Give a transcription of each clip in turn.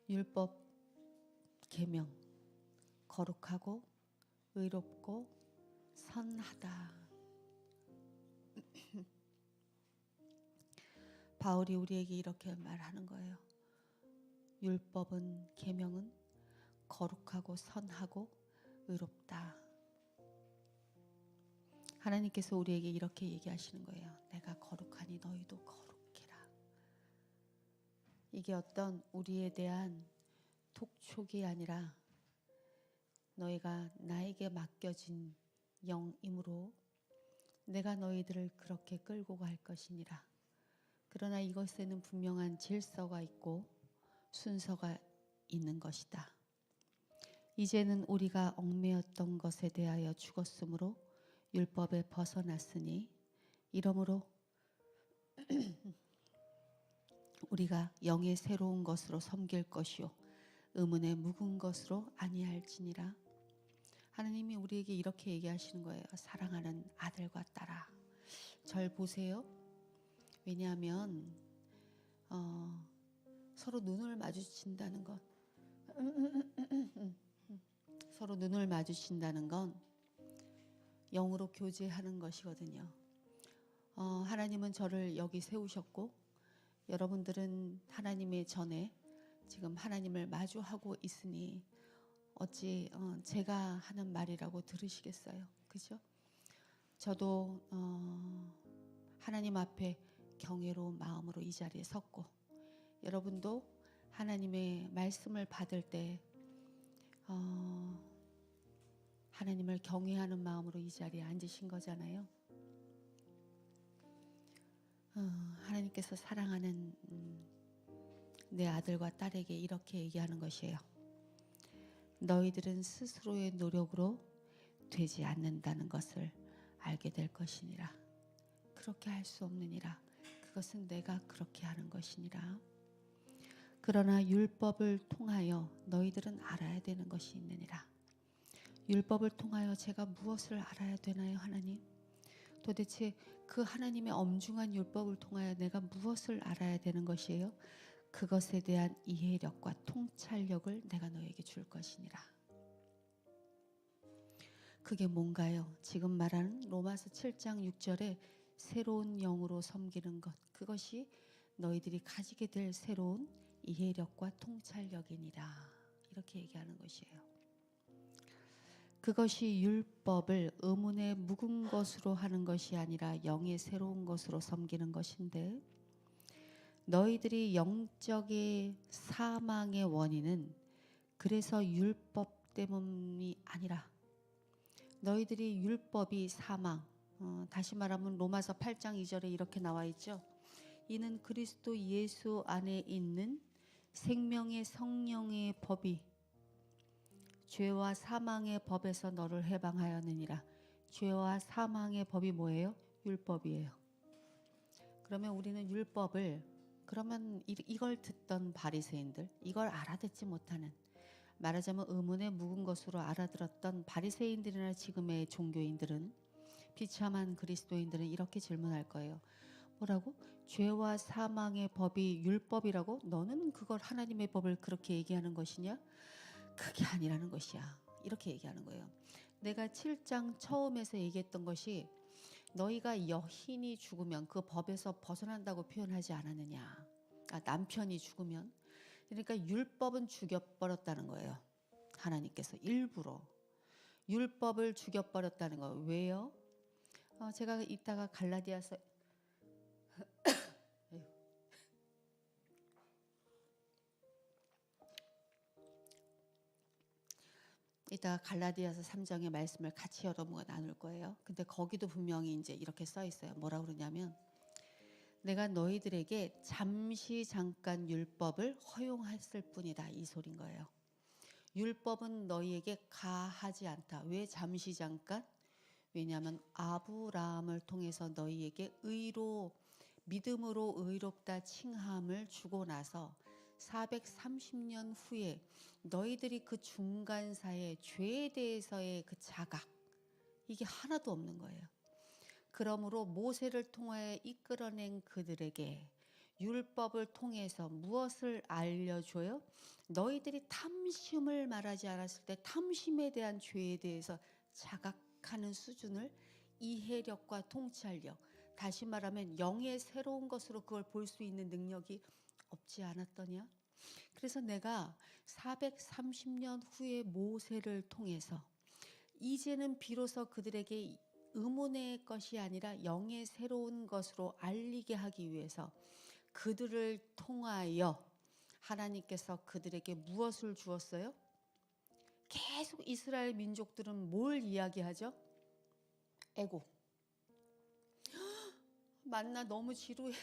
율법 계명 거룩하고 의롭고 선하다. 바울이 우리에게 이렇게 말하는 거예요. 율법은 계명은 거룩하고 선하고 의롭다. 하나님께서 우리에게 이렇게 얘기하시는 거예요. 내가 거룩하니 너희도 거룩해라. 이게 어떤 우리에 대한 독촉이 아니라 너희가 나에게 맡겨진 영이므로 내가 너희들을 그렇게 끌고 갈 것이니라. 그러나 이것에는 분명한 질서가 있고 순서가 있는 것이다. 이제는 우리가 얽매였던 것에 대하여 죽었으므로 율법에 벗어났으니 이러므로 우리가 영의 새로운 것으로 섬길 것이요 의문의 묵은 것으로 아니할지니라. 하나님이 우리에게 이렇게 얘기하시는 거예요. 사랑하는 아들과 딸아, 절 보세요. 왜냐하면 서로 눈을 마주친다는 것, 서로 눈을 마주친다는 건 영으로 교제하는 것이거든요. 하나님은 저를 여기 세우셨고 여러분들은 하나님의 전에 지금 하나님을 마주하고 있으니 어찌 제가 하는 말이라고 들으시겠어요? 그죠? 저도 하나님 앞에 경외로운 마음으로 이 자리에 섰고 여러분도 하나님의 말씀을 받을 때 하나님을 경외하는 마음으로 이 자리에 앉으신 거잖아요. 하나님께서 사랑하는 내 아들과 딸에게 이렇게 얘기하는 것이에요. 너희들은 스스로의 노력으로 되지 않는다는 것을 알게 될 것이니라. 그렇게 할 수 없느니라. 그것은 내가 그렇게 하는 것이니라. 그러나 율법을 통하여 너희들은 알아야 되는 것이 있느니라. 율법을 통하여 제가 무엇을 알아야 되나요, 하나님? 도대체 그 하나님의 엄중한 율법을 통하여 내가 무엇을 알아야 되는 것이에요? 그것에 대한 이해력과 통찰력을 내가 너에게 줄 것이니라. 그게 뭔가요? 지금 말하는 로마서 7장 6절에 새로운 영으로 섬기는 것, 그것이 너희들이 가지게 될 새로운 이해력과 통찰력이니라. 이렇게 얘기하는 것이에요. 그것이 율법을 의문의 묵은 것으로 하는 것이 아니라 영의 새로운 것으로 섬기는 것인데, 너희들이 영적의 사망의 원인은 그래서 율법 때문이 아니라 너희들이 율법이 사망, 다시 말하면 로마서 8장 2절에 이렇게 나와 있죠. 이는 그리스도 예수 안에 있는 생명의 성령의 법이 죄와 사망의 법에서 너를 해방하였느니라. 죄와 사망의 법이 뭐예요? 율법이에요. 그러면 우리는 율법을, 그러면 이걸 듣던 바리새인들, 이걸 알아듣지 못하는, 말하자면 의문의 묵은 것으로 알아들었던 바리새인들이나 지금의 종교인들은, 비참한 그리스도인들은 이렇게 질문할 거예요. 뭐라고? 죄와 사망의 법이 율법이라고? 너는 그걸 하나님의 법을 그렇게 얘기하는 것이냐? 그게 아니라는 것이야. 이렇게 얘기하는 거예요. 내가 7장 처음에서 얘기했던 것이 너희가 여인이 죽으면 그 법에서 벗어난다고 표현하지 않았느냐. 남편이 죽으면. 그러니까 율법은 죽여버렸다는 거예요. 하나님께서 일부러 율법을 죽여버렸다는 거예요. 왜요? 제가 이따가 갈라디아서 이따가 갈라디아서 3장의 말씀을 같이 여러분과 나눌 거예요. 근데 거기도 분명히 이제 이렇게 써 있어요. 뭐라 그러냐면 내가 너희들에게 잠시 잠깐 율법을 허용했을 뿐이다. 이 소린 거예요. 율법은 너희에게 가하지 않다. 왜 잠시 잠깐? 왜냐하면 아브라함을 통해서 너희에게 믿음으로 의롭다 칭함을 주고 나서 430년 후에 너희들이 그 중간사의 죄에 대해서의 그 자각, 이게 하나도 없는 거예요. 그러므로 모세를 통하여 이끌어낸 그들에게 율법을 통해서 무엇을 알려줘요? 너희들이 탐심을 말하지 않았을 때 탐심에 대한 죄에 대해서 자각하는 수준을 이해력과 통찰력, 다시 말하면 영의 새로운 것으로 그걸 볼 수 있는 능력이 없지 않았더냐? 그래서 내가 430년 후의 모세를 통해서 이제는 비로소 그들에게 의문의 것이 아니라 영의 새로운 것으로 알리게 하기 위해서 그들을 통하여 하나님께서 그들에게 무엇을 주었어요? 계속 이스라엘 민족들은 뭘 이야기하죠? 애고. 만나 너무 지루해.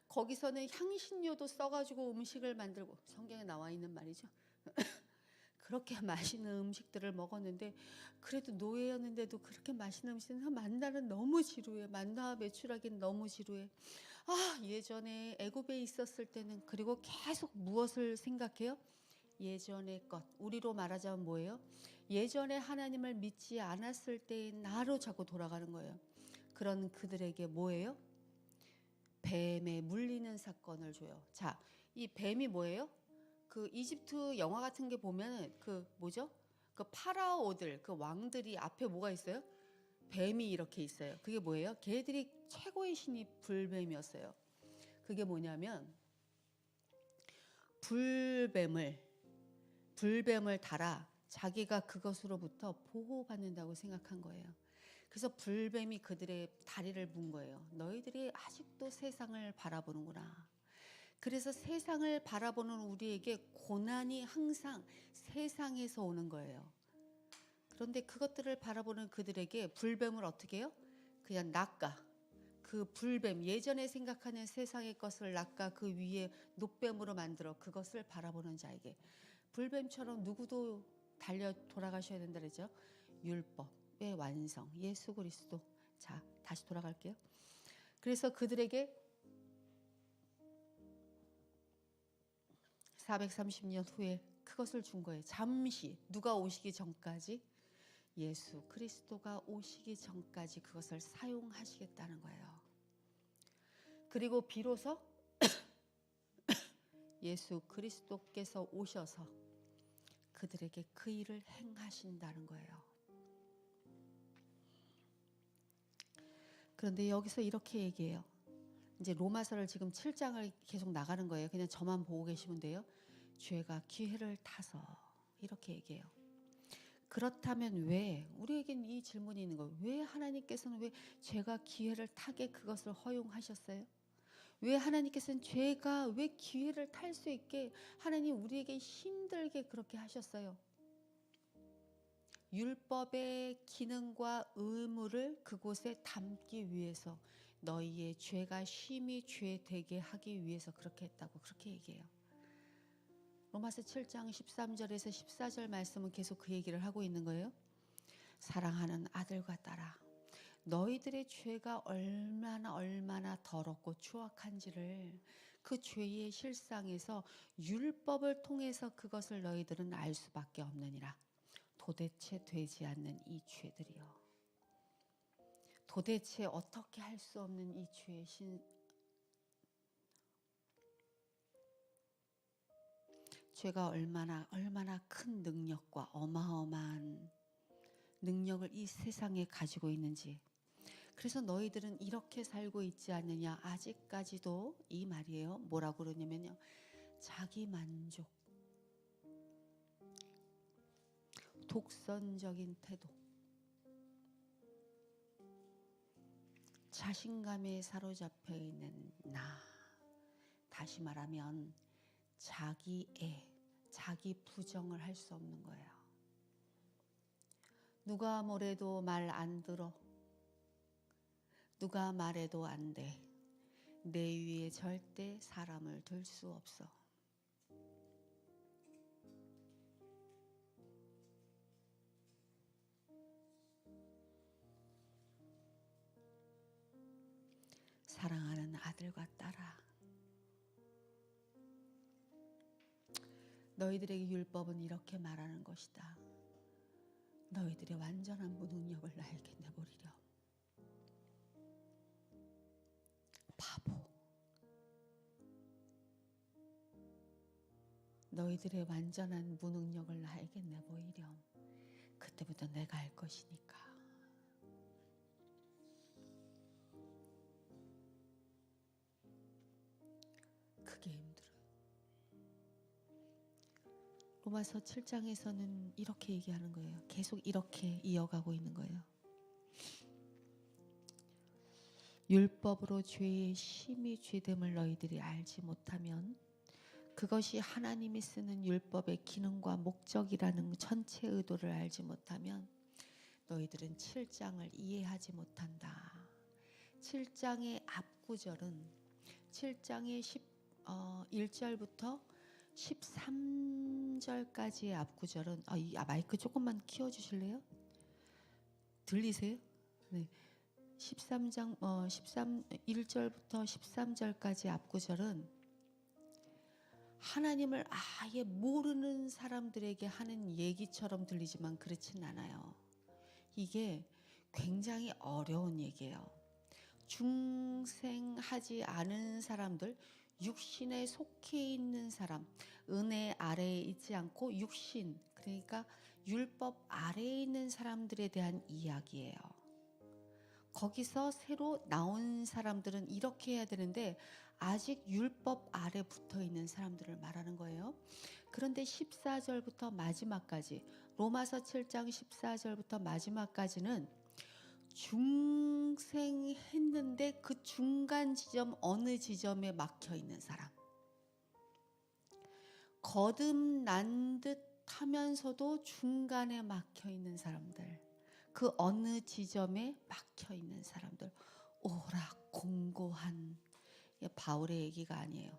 거기서는 향신료도 써가지고 음식을 만들고, 성경에 나와 있는 말이죠. 그렇게 맛있는 음식들을 먹었는데, 그래도 노예였는데도 그렇게 맛있는 음식은 만나는 너무 지루해. 만나와 메추라기는 너무 지루해. 예전에 애굽에 있었을 때는, 그리고 계속 무엇을 생각해요? 예전의 것. 우리로 말하자면 뭐예요? 예전에 하나님을 믿지 않았을 때의 나로 자꾸 돌아가는 거예요. 그런 그들에게 뭐예요? 뱀에 물리는 사건을 줘요. 자, 이 뱀이 뭐예요? 그 이집트 영화 같은 게 보면 그 뭐죠? 그 파라오들, 그 왕들이 앞에 뭐가 있어요? 뱀이 이렇게 있어요. 그게 뭐예요? 걔들이 최고의 신이 불뱀이었어요. 그게 뭐냐면 불뱀을 달아 자기가 그것으로부터 보호받는다고 생각한 거예요. 그래서 불뱀이 그들의 다리를 문 거예요. 너희들이 아직도 세상을 바라보는구나. 그래서 세상을 바라보는 우리에게 고난이 항상 세상에서 오는 거예요. 그런데 그것들을 바라보는 그들에게 불뱀을 어떻게 해요? 그냥 낚아. 그 불뱀, 예전에 생각하는 세상의 것을 낚아 그 위에 노뱀으로 만들어 그것을 바라보는 자에게. 불뱀처럼 누구도 달려 돌아가셔야 된다 그랬죠. 율법의 완성, 예수 그리스도. 자, 다시 돌아갈게요. 그래서 그들에게 430년 후에 그것을 준 거예요. 잠시, 누가 오시기 전까지, 예수 그리스도가 오시기 전까지 그것을 사용하시겠다는 거예요. 그리고 비로소 예수 그리스도께서 오셔서 그들에게 그 일을 행하신다는 거예요. 그런데 여기서 이렇게 얘기해요. 이제 로마서를 지금 7장을 계속 나가는 거예요. 그냥 저만 보고 계시면 돼요. 죄가 기회를 타서, 이렇게 얘기해요. 그렇다면 왜, 우리에겐 이 질문이 있는 거예요. 왜 하나님께서는 왜 죄가 기회를 타게 그것을 허용하셨어요? 왜 하나님께서는 죄가 왜 기회를 탈 수 있게 하나님 우리에게 힘들게 그렇게 하셨어요? 율법의 기능과 의무를 그곳에 담기 위해서, 너희의 죄가 심히 죄되게 하기 위해서 그렇게 했다고, 그렇게 얘기해요. 로마서 7장 13절에서 14절 말씀은 계속 그 얘기를 하고 있는 거예요. 사랑하는 아들과 딸아, 너희들의 죄가 얼마나 더럽고 추악한지를 그 죄의 실상에서 율법을 통해서 그것을 너희들은 알 수밖에 없느니라. 도대체 되지 않는 이 죄들이요. 도대체 어떻게 할 수 없는 이 죄의 죄가 얼마나 큰 능력과 어마어마한 능력을 이 세상에 가지고 있는지. 그래서 너희들은 이렇게 살고 있지 않느냐. 아직까지도 이 말이에요. 뭐라고 그러냐면요, 자기 만족, 독선적인 태도, 자신감에 사로잡혀 있는 나. 다시 말하면 자기애, 자기 부정을 할 수 없는 거예요. 누가 뭐래도 말 안 들어. 누가 말해도 안 돼. 내 위에 절대 사람을 둘 수 없어. 사랑하는 아들과 딸아, 너희들에게 율법은 이렇게 말하는 것이다. 너희들의 완전한 무능력을 나에게 내버리려. 바보, 너희들의 완전한 무능력을 알겠네 보이렴. 그때부터 내가 알 것이니까. 그게 힘들어요. 로마서 7장에서는 이렇게 얘기하는 거예요. 계속 이렇게 이어가고 있는 거예요. 율법으로 죄의 심히 죄됨을 너희들이 알지 못하면 그것이 하나님이 쓰는 율법의 기능과 목적이라는 전체 의도를 알지 못하면 너희들은 7장을 이해하지 못한다. 7장의 앞구절은 7장의 1절부터 13절까지의 앞구절은 마이크 조금만 키워주실래요? 들리세요? 네. 1절부터 13절까지 앞구절은 하나님을 아예 모르는 사람들에게 하는 얘기처럼 들리지만 그렇진 않아요. 이게 굉장히 어려운 얘기예요. 중생하지 않은 사람들, 육신에 속해 있는 사람, 은혜 아래에 있지 않고 육신, 그러니까 율법 아래에 있는 사람들에 대한 이야기예요. 거기서 새로 나온 사람들은 이렇게 해야 되는데 아직 율법 아래 붙어 있는 사람들을 말하는 거예요. 그런데 14절부터 마지막까지, 로마서 7장 14절부터 마지막까지는 중생했는데 그 중간 지점, 어느 지점에 막혀 있는 사람, 거듭난 듯 하면서도 중간에 막혀 있는 사람들, 그 어느 지점에 막혀 있는 사람들, 오락 공고한, 바울의 얘기가 아니에요.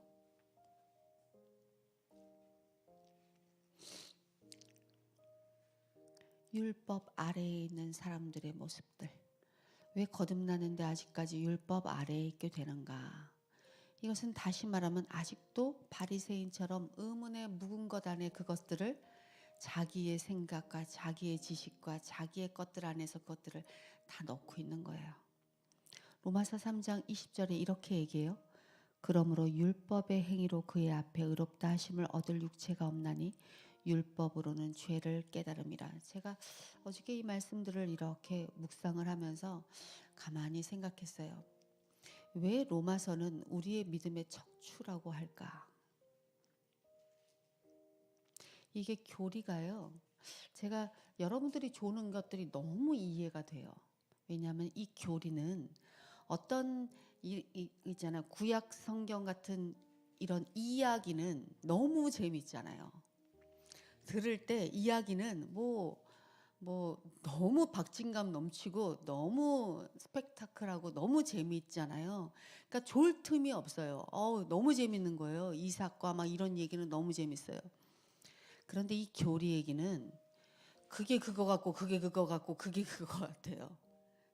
율법 아래에 있는 사람들의 모습들. 왜 거듭나는데 아직까지 율법 아래에 있게 되는가? 이것은 다시 말하면 아직도 바리새인처럼 의문에 묵은 것 안에 그것들을 자기의 생각과 자기의 지식과 자기의 것들 안에서 것들을 다 넣고 있는 거예요. 로마서 3장 20절에 이렇게 얘기해요. 그러므로 율법의 행위로 그의 앞에 의롭다 하심을 얻을 육체가 없나니 율법으로는 죄를 깨달음이라. 제가 어저께 이 말씀들을 이렇게 묵상을 하면서 가만히 생각했어요. 왜 로마서는 우리의 믿음의 척추라고 할까? 이게 교리가요. 제가 여러분들이 조는 것들이 너무 이해가 돼요. 왜냐하면 이 교리는 어떤 있잖아요. 구약 성경 같은 이런 이야기는 너무 재밌잖아요. 들을 때 이야기는 뭐 너무 박진감 넘치고 너무 스펙타클하고 너무 재미있잖아요. 그러니까 졸 틈이 없어요. 너무 재밌는 거예요. 이삭과 막 이런 얘기는 너무 재밌어요. 그런데 이 교리 얘기는 그게 그거 같고 그게 그거 같고 그게 그거 같아요.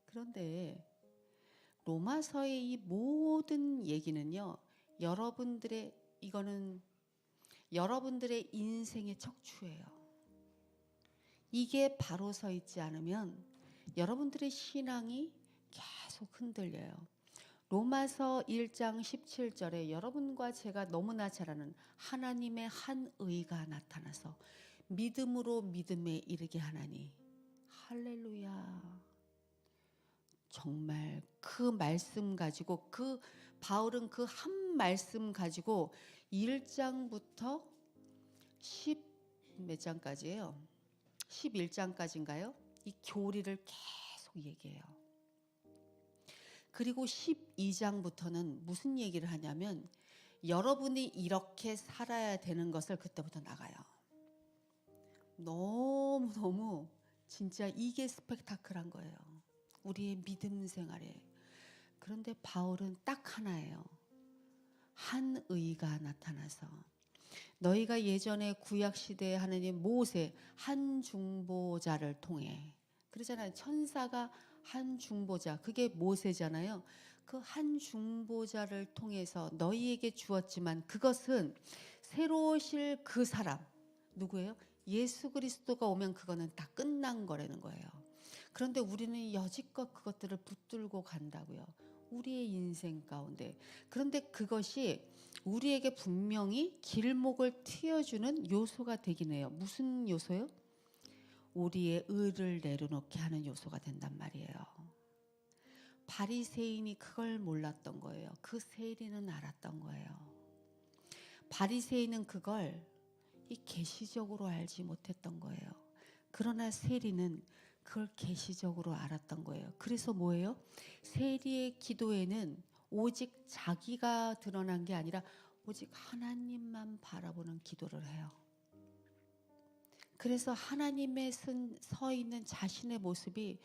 그런데 로마서의 이 모든 얘기는요. 이거는 여러분들의 인생의 척추예요. 이게 바로 서 있지 않으면 여러분들의 신앙이 계속 흔들려요. 로마서 1장 17절에 여러분과 제가 너무나 잘 아는 하나님의 한 의가 나타나서 믿음으로 믿음에 이르게 하나니. 할렐루야. 정말 그 말씀 가지고, 바울은 그 한 말씀 가지고 1장부터 10 몇 장까지예요. 11장까지인가요? 이 교리를 계속 얘기해요. 그리고 12장부터는 무슨 얘기를 하냐면 여러분이 이렇게 살아야 되는 것을 그때부터 나가요. 너무너무 진짜 이게 스펙타클한 거예요. 우리의 믿음 생활에. 그런데 바울은 딱 하나예요. 한 의가 나타나서 너희가 예전에 구약시대에 하느님 모세 한 중보자를 통해 그러잖아요. 천사가 한 중보자, 그게 모세잖아요. 그 한 중보자를 통해서 너희에게 주었지만 그것은 새로 오실 그 사람 누구예요? 예수 그리스도가 오면 그거는 다 끝난 거라는 거예요. 그런데 우리는 여지껏 그것들을 붙들고 간다고요. 우리의 인생 가운데. 그런데 그것이 우리에게 분명히 길목을 트여주는 요소가 되긴 해요. 무슨 요소요? 우리의 의를 내려놓게 하는 요소가 된단 말이에요. 바리새인이 그걸 몰랐던 거예요. 그 세리는 알았던 거예요. 바리새인은 그걸 계시적으로 알지 못했던 거예요. 그러나 세리는 그걸 계시적으로 알았던 거예요. 그래서 뭐예요? 세리의 기도에는 오직 자기가 드러난 게 아니라 오직 하나님만 바라보는 기도를 해요. 그래서 하나님의 서 있는 자신의 모습이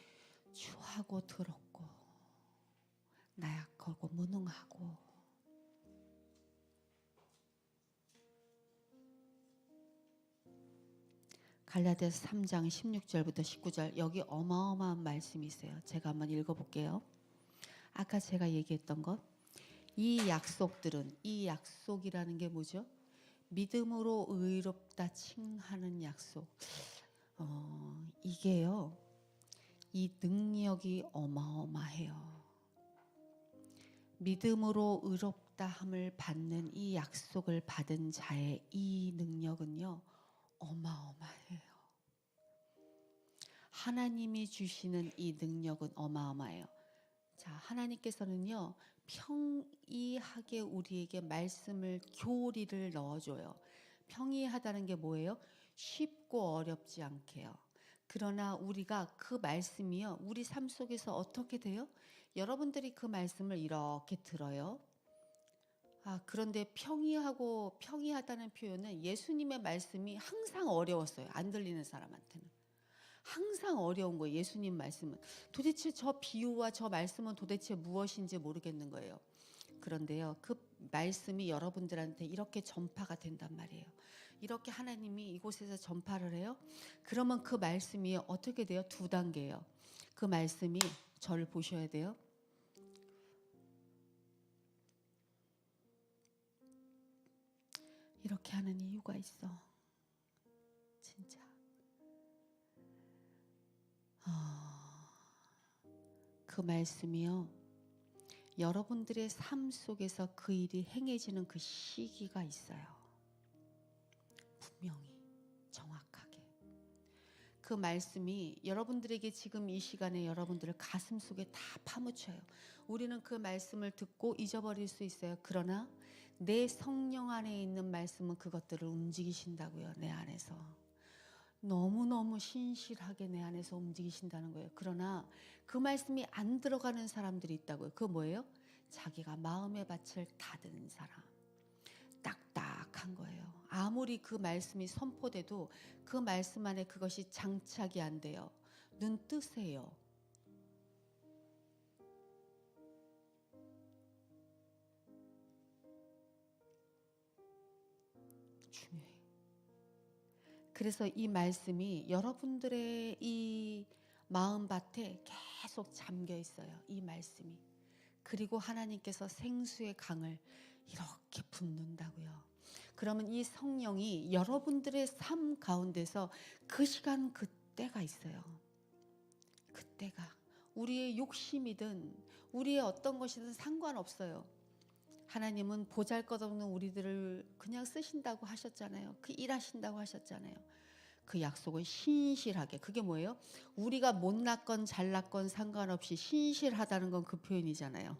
추하고 더럽고 나약하고 무능하고, 갈라디아서 3장 16절부터 19절, 여기 어마어마한 말씀이 있어요. 제가 한번 읽어볼게요. 아까 제가 얘기했던 것, 이 약속들은, 이 약속이라는 게 뭐죠? 믿음으로 의롭다 칭하는 약속. 이게요, 이 능력이 어마어마해요. 믿음으로 의롭다 함을 받는 이 약속을 받은 자의 이 능력은요, 어마어마해요. 하나님이 주시는 이 능력은 어마어마해요. 자, 하나님께서는요, 평이하게 우리에게 말씀을, 교리를 넣어줘요. 평이하다는 게 뭐예요? 쉽고 어렵지 않게요. 그러나 우리가 그 말씀이요, 우리 삶 속에서 어떻게 돼요? 여러분들이 그 말씀을 이렇게 들어요. 그런데 평이하다는 표현은 예수님의 말씀이 항상 어려웠어요. 안 들리는 사람한테는. 항상 어려운 거예요. 예수님 말씀은. 도대체 저 비유와 저 말씀은 도대체 무엇인지 모르겠는 거예요. 그런데요, 그 말씀이 여러분들한테 이렇게 전파가 된단 말이에요. 이렇게 하나님이 이곳에서 전파를 해요. 그러면 그 말씀이 어떻게 돼요? 2단계예요. 그 말씀이, 저를 보셔야 돼요. 이렇게 하는 이유가 있어. 진짜. 그 말씀이요, 여러분들의 삶 속에서 그 일이 행해지는 그 시기가 있어요. 분명히, 정확하게. 그 말씀이 여러분들에게 지금 이 시간에 여러분들을 가슴 속에 다 파묻혀요. 우리는 그 말씀을 듣고 잊어버릴 수 있어요. 그러나 내 성령 안에 있는 말씀은 그것들을 움직이신다고요. 내 안에서. 너무너무 신실하게 내 안에서 움직이신다는 거예요. 그러나 그 말씀이 안 들어가는 사람들이 있다고요. 그거 뭐예요? 자기가 마음의 밭을 닫은 사람. 딱딱한 거예요. 아무리 그 말씀이 선포돼도 그 말씀 안에 그것이 장착이 안 돼요. 눈 뜨세요. 중요해. 그래서 이 말씀이 여러분들의 이 마음밭에 계속 잠겨 있어요. 이 말씀이. 그리고 하나님께서 생수의 강을 이렇게 붓는다고요. 그러면 이 성령이 여러분들의 삶 가운데서 그 시간 그때가 있어요. 그때가. 우리의 욕심이든 우리의 어떤 것이든 상관없어요. 하나님은 보잘것없는 우리들을 그냥 쓰신다고 하셨잖아요. 그 일하신다고 하셨잖아요. 그 약속은 신실하게. 그게 뭐예요? 우리가 못났건 잘났건 상관없이 신실하다는 건 그 표현이잖아요.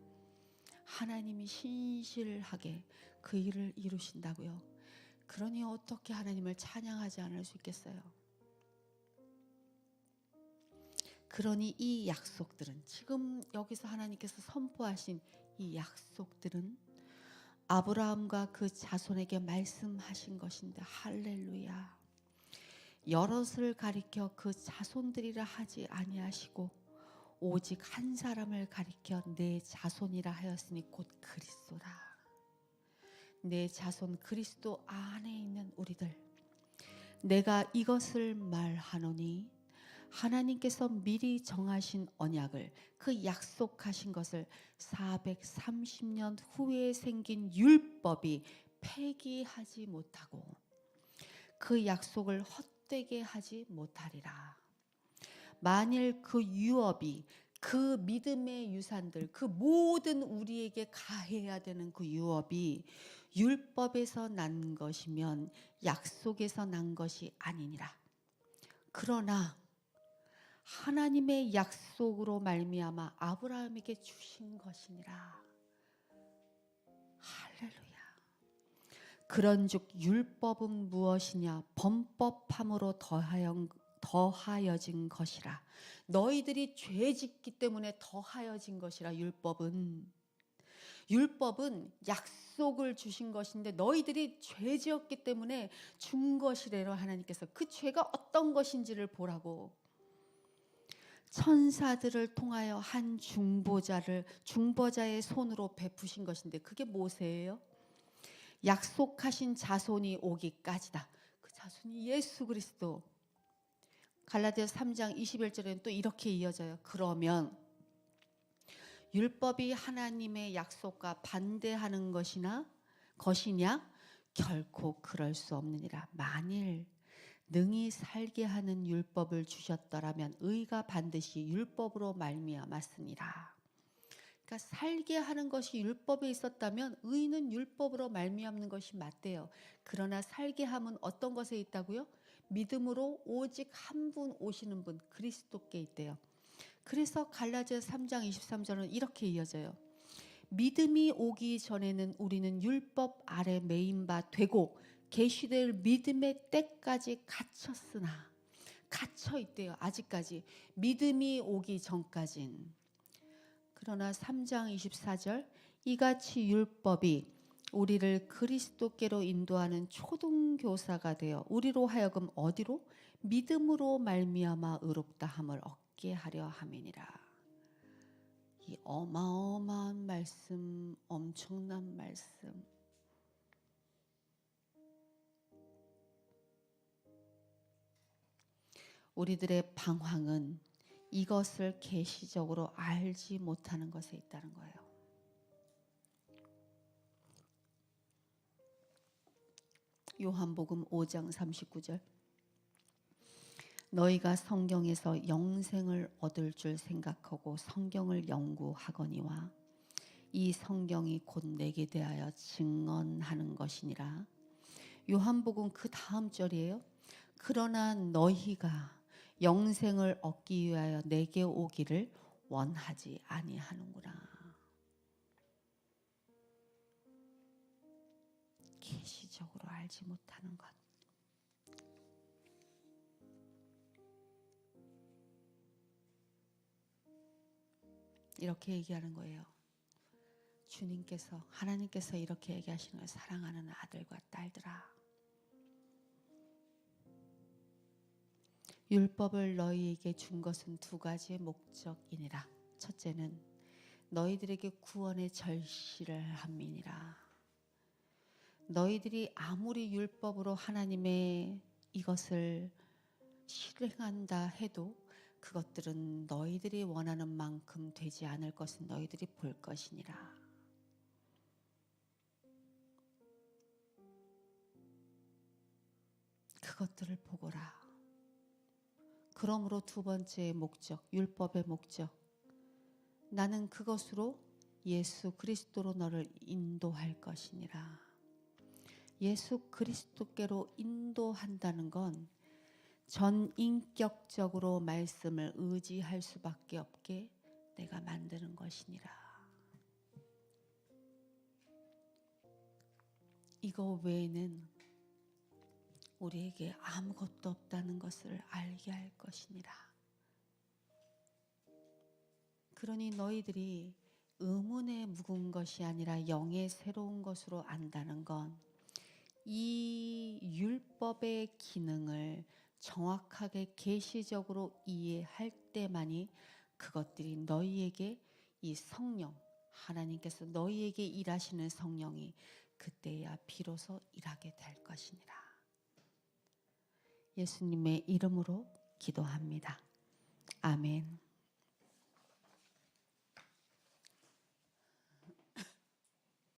하나님이 신실하게 그 일을 이루신다고요. 그러니 어떻게 하나님을 찬양하지 않을 수 있겠어요? 그러니 이 약속들은, 지금 여기서 하나님께서 선포하신 이 약속들은 아브라함과 그 자손에게 말씀하신 것인데, 할렐루야. 여럿을 가리켜 그 자손들이라 하지 아니하시고 오직 한 사람을 가리켜 내 자손이라 하였으니 곧 그리스도라. 내 자손 그리스도 안에 있는 우리들. 내가 이것을 말하노니 하나님께서 미리 정하신 언약을, 그 약속하신 것을 430년 후에 생긴 율법이 폐기하지 못하고 그 약속을 헛되게 하지 못하리라. 만일 그 유업이, 그 믿음의 유산들, 그 모든 우리에게 가해야 되는 그 유업이 율법에서 난 것이면 약속에서 난 것이 아니니라. 그러나 하나님의 약속으로 말미암아 아브라함에게 주신 것이니라. 할렐루야. 그런즉 율법은 무엇이냐? 범법함으로 더하여진 것이라. 너희들이 죄짓기 때문에 더하여진 것이라. 율법은 약속을 주신 것인데 너희들이 죄지었기 때문에 준 것이래요. 하나님께서 그 죄가 어떤 것인지를 보라고. 천사들을 통하여 한 중보자의 손으로 베푸신 것인데 그게 모세예요. 약속하신 자손이 오기까지다. 그 자손이 예수 그리스도. 갈라디아서 3장 21절에는 또 이렇게 이어져요. 그러면 율법이 하나님의 약속과 반대하는 것이냐? 결코 그럴 수 없느니라. 만일 능히 살게 하는 율법을 주셨더라면 의가 반드시 율법으로 말미암았으니라. 그러니까 살게 하는 것이 율법에 있었다면 의는 율법으로 말미암는 것이 맞대요. 그러나 살게 함은 어떤 것에 있다고요? 믿음으로 오직 한 분 오시는 분 그리스도께 있대요. 그래서 갈라디아서 3장 23절은 이렇게 이어져요. 믿음이 오기 전에는 우리는 율법 아래 매인 바 되고 계시될 믿음의 때까지 갇혀 있대요. 아직까지 믿음이 오기 전까진. 그러나 3장 24절 이같이 율법이 우리를 그리스도께로 인도하는 초등교사가 되어 우리로 하여금 어디로? 믿음으로 말미암아 의롭다 함을 얻게 하려 함이니라. 이 어마어마한 말씀, 엄청난 말씀. 우리들의 방황은 이것을 계시적으로 알지 못하는 것에 있다는 거예요. 요한복음 5장 39절 너희가 성경에서 영생을 얻을 줄 생각하고 성경을 연구하거니와 이 성경이 곧 내게 대하여 증언하는 것이니라. 요한복음 그 다음 절이에요. 그러나 너희가 영생을 얻기 위하여 내게 오기를 원하지 아니하는구나. 계시적으로 알지 못하는 것. 이렇게 얘기하는 거예요. 주님께서 하나님께서 이렇게 얘기하시는 거예요. 사랑하는 아들과 딸들아. 율법을 너희에게 준 것은 두 가지의 목적이니라. 첫째는 너희들에게 구원의 절실을 함이니라. 너희들이 아무리 율법으로 하나님의 이것을 실행한다 해도 그것들은 너희들이 원하는 만큼 되지 않을 것은 너희들이 볼 것이니라. 그것들을 보거라. 그러므로 두 번째의 목적, 율법의 목적. 나는 그것으로 예수 그리스도로 너를 인도할 것이니라. 예수 그리스도께로 인도한다는 건 전인격적으로 말씀을 의지할 수밖에 없게 내가 만드는 것이니라. 이거 외에는 우리에게 아무것도 없다는 것을 알게 할 것이니라. 그러니 너희들이 의문에 묵은 것이 아니라 영의 새로운 것으로 안다는 건 이 율법의 기능을 정확하게 계시적으로 이해할 때만이 그것들이 너희에게 이 성령, 하나님께서 너희에게 일하시는 성령이 그때야 비로소 일하게 될 것이니라. 예수님의 이름으로 기도합니다. 아멘.